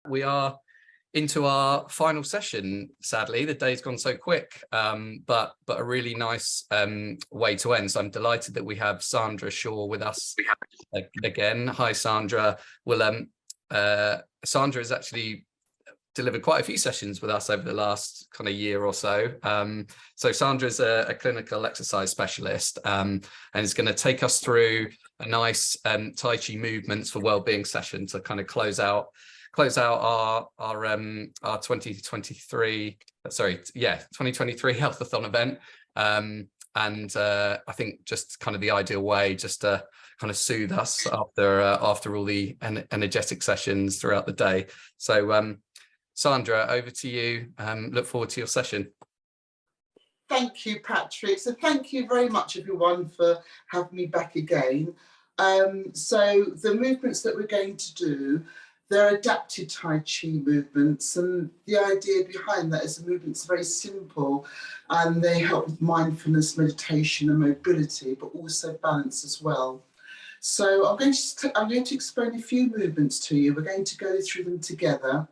we are into our final session. Sadly, the day's gone so quick, but a really nice way to end. So I'm delighted that we have Sandra Shaw with us again. Hi, Sandra. Well, Sandra has actually delivered quite a few sessions with us over the last kind of year or so. So Sandra is a clinical exercise specialist and is going to take us through a nice Tai Chi movements for wellbeing session to kind of close out our 2023 Healthathon event. And I think just kind of the ideal way just to kind of soothe us after all the energetic sessions throughout the day. So Sandra, over to you. Look forward to your session. Thank you, Patrick. So thank you very much, everyone, for having me back again. So the movements that we're going to do, they're adapted Tai Chi movements, and the idea behind that is the movements are very simple and they help with mindfulness, meditation and mobility, but also balance as well. So I'm going to explain a few movements to you. We're going to go through them together.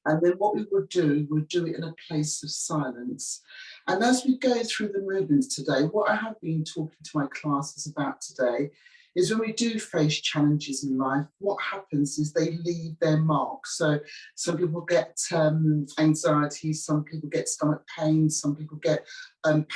And then what we would do, we'd do it in a place of silence. And as we go through the movements today, what I have been talking to my classes about today is when we do face challenges in life, what happens is they leave their mark. So some people get anxiety, some people get stomach pain, some people get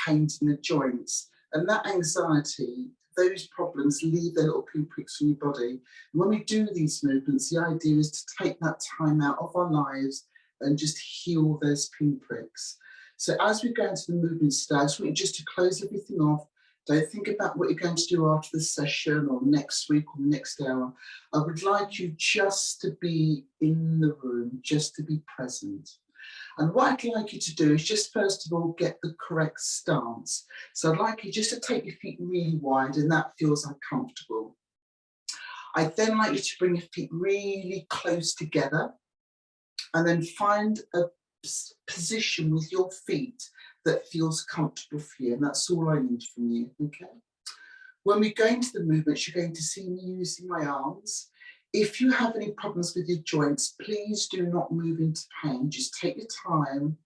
pains in the joints. And that anxiety, those problems leave their little pinpricks on your body. And when we do these movements, the idea is to take that time out of our lives and just heal those pinpricks. So as we go into the movements today, I just want you just to close everything off. Don't think about what you're going to do after the session or next week or next hour. I would like you just to be in the room, just to be present. And what I'd like you to do is just first of all get the correct stance. So I'd like you just to take your feet really wide, and that feels uncomfortable. I'd then like you to bring your feet really close together and then find a position with your feet that feels comfortable for you, and that's all I need from you, okay? When we go into the movements, you're going to see me using my arms. If you have any problems with your joints, please do not move into pain. Just take your time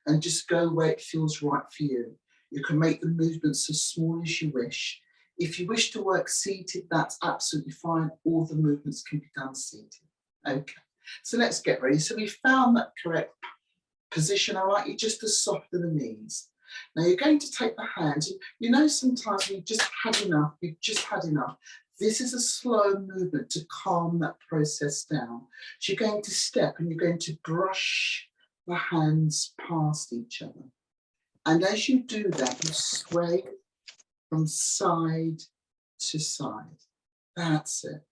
and just go where it feels right for you. You can make the movements as small as you wish. If you wish to work seated, that's absolutely fine. All the movements can be done seated. Okay, so let's get ready. So we found that correct position. I'd like you just to soften the knees. Now you're going to take the hands. You know, sometimes we've just had enough. This is a slow movement to calm that process down. So you're going to step and you're going to brush the hands past each other. And as you do that, you sway from side to side. That's it.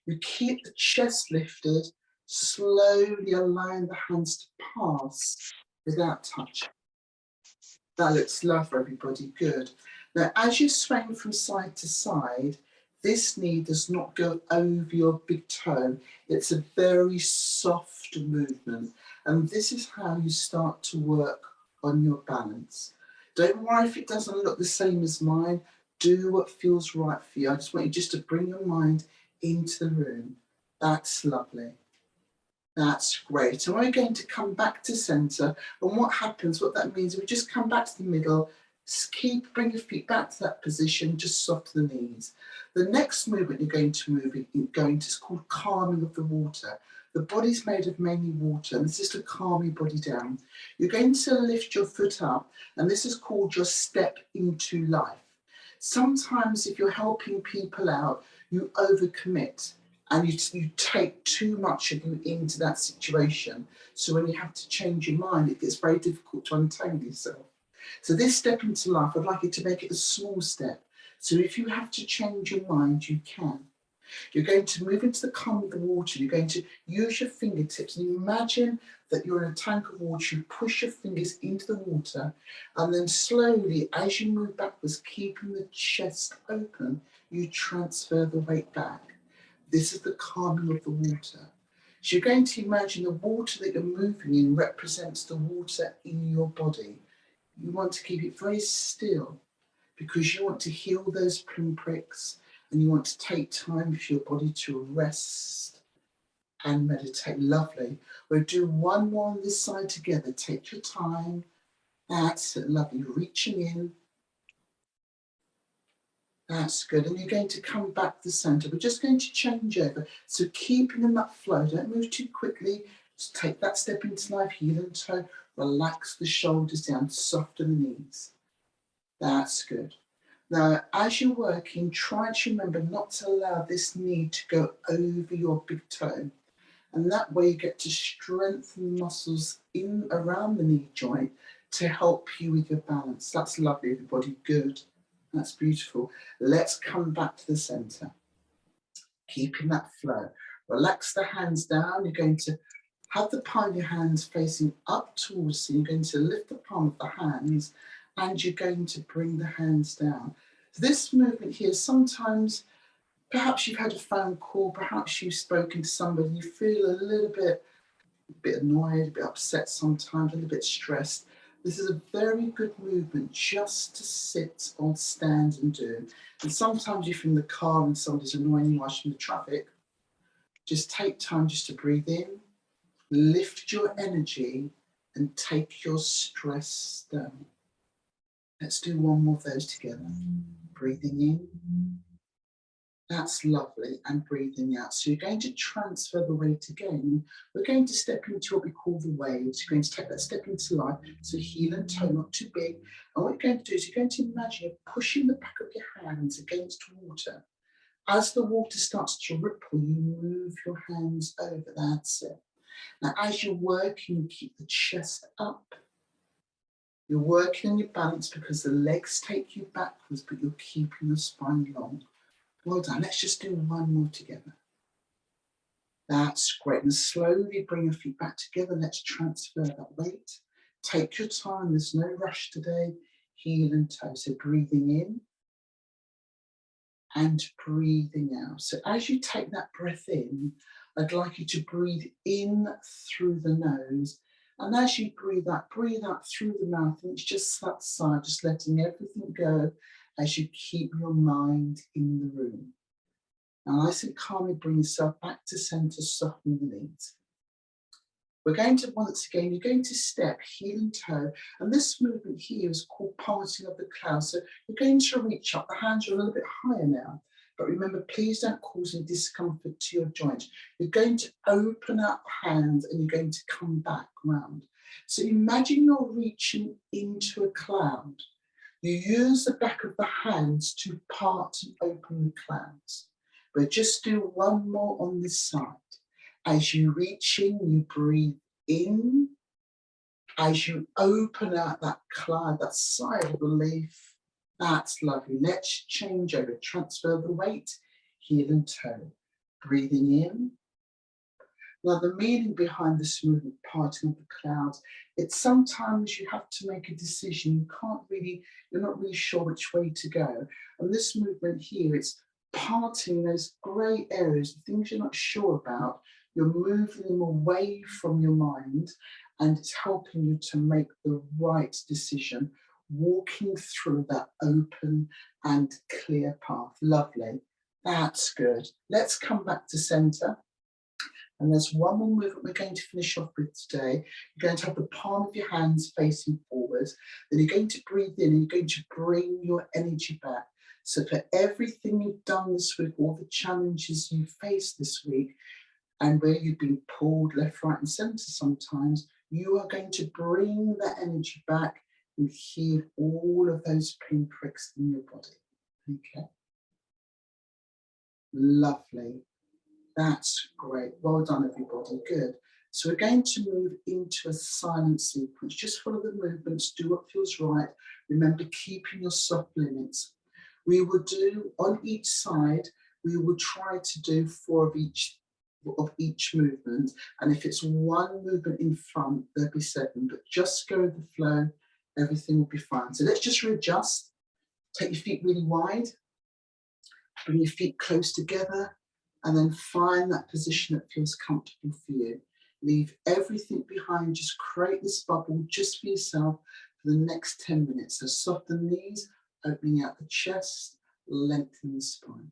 You keep the chest lifted, slowly allowing the hands to pass without touching. That looks lovely, everybody. Good. Now, as you're swaying from side to side, this knee does not go over your big toe. It's a very soft movement. And this is how you start to work on your balance. Don't worry if it doesn't look the same as mine. Do what feels right for you. I just want you just to bring your mind into the room. That's lovely. That's great. And we're going to come back to center. And what happens, what that means, we just come back to the middle. Bring your feet back to that position, just soften the knees. The next movement you're going to move is called calming of the water. The body's made of mainly water, and this is to calm your body down. You're going to lift your foot up, and this is called your step into life. Sometimes if you're helping people out, you overcommit and you take too much of you into that situation. So when you have to change your mind, it gets very difficult to untangle yourself. So this step into life, I'd like you to make it a small step. So if you have to change your mind, you can. You're going to move into the calm of the water. You're going to use your fingertips and imagine that you're in a tank of water. You push your fingers into the water and then slowly, as you move backwards, keeping the chest open, you transfer the weight back. This is the calming of the water. So you're going to imagine the water that you're moving in represents the water in your body. You want to keep it very still because you want to heal those pinpricks and you want to take time for your body to rest and meditate. Lovely. We'll do one more on this side together. Take your time. That's it. Lovely. Reaching in. That's good. And you're going to come back to the center. We're just going to change over. So keeping in that flow. Don't move too quickly. Just take that step into life. Heel and toe. Relax the shoulders down. Soften the knees. That's good. Now, as you're working, try to remember not to allow this knee to go over your big toe. And that way you get to strengthen muscles in around the knee joint to help you with your balance. That's lovely, everybody. Good. That's beautiful. Let's come back to the center. Keeping that flow. Relax the hands down. You're going to have the palm of your hands facing up towards you. You're going to lift the palm of the hands and you're going to bring the hands down. So this movement here, sometimes perhaps you've had a phone call, perhaps you've spoken to somebody and you feel a little bit annoyed, a bit upset sometimes, a little bit stressed. This is a very good movement just to sit or stand and do. And sometimes you're in the car and somebody's annoying you whilst in the traffic. Just take time just to breathe in, lift your energy and take your stress down. Let's do one more of those together. Breathing in. That's lovely. And breathing out. So you're going to transfer the weight again. We're going to step into what we call the waves. You're going to take that step into life. So heel and toe, not too big. And what you're going to do is you're going to imagine you're pushing the back of your hands against water. As the water starts to ripple, you move your hands over. That's it. Now, as you're working, you keep the chest up. You're working on your balance because the legs take you backwards, but you're keeping the spine long. Well done. Let's just do one more together. That's great. And slowly bring your feet back together. Let's transfer that weight. Take your time. There's no rush today. Heel and toe. So breathing in and breathing out. So as you take that breath in, I'd like you to breathe in through the nose. And as you breathe out through the mouth. And it's just that side, just letting everything go as you keep your mind in the room. Now, nice and calmly bring yourself back to center, soften the knees. We're going to, once again, you're going to step heel and toe. And this movement here is called parting of the clouds. So you're going to reach up. The hands are a little bit higher now. But remember, please don't cause any discomfort to your joints. You're going to open up hands and you're going to come back round. So imagine you're reaching into a cloud. You use the back of the hands to part and open the clouds. But just do one more on this side. As you reach in, you breathe in. As you open out that cloud, that sigh of relief, that's lovely. Let's change over, transfer the weight, heel and toe. Breathing in. Now, the meaning behind this movement, parting of the clouds, it's sometimes you have to make a decision. You're not really sure which way to go. And this movement here, it's parting those grey areas, things you're not sure about. You're moving them away from your mind and it's helping you to make the right decision, walking through that open and clear path. Lovely. That's good. Let's come back to center. And there's one more movement we're going to finish off with today. You're going to have the palm of your hands facing forwards. Then you're going to breathe in and you're going to bring your energy back. So for everything you've done this week, all the challenges you faced this week, and where you've been pulled left, right, and center sometimes, you are going to bring that energy back and heal all of those pinpricks in your body. Okay. Lovely. That's great. Well done, everybody. Good. So we're going to move into a silent sequence. Just follow the movements. Do what feels right. Remember, keeping your soft limits. We will do, on each side, we will try to do 4 of each movement. And if it's one movement in front, there'll be 7. But just go with the flow. Everything will be fine. So let's just readjust. Take your feet really wide. Bring your feet close together. And then find that position that feels comfortable for you. Leave everything behind. Just create this bubble just for yourself for the next 10 minutes. So soften the knees, opening out the chest, lengthen the spine.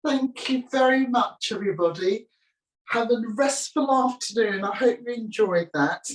Thank you very much, everybody. Have a restful afternoon. I hope you enjoyed that.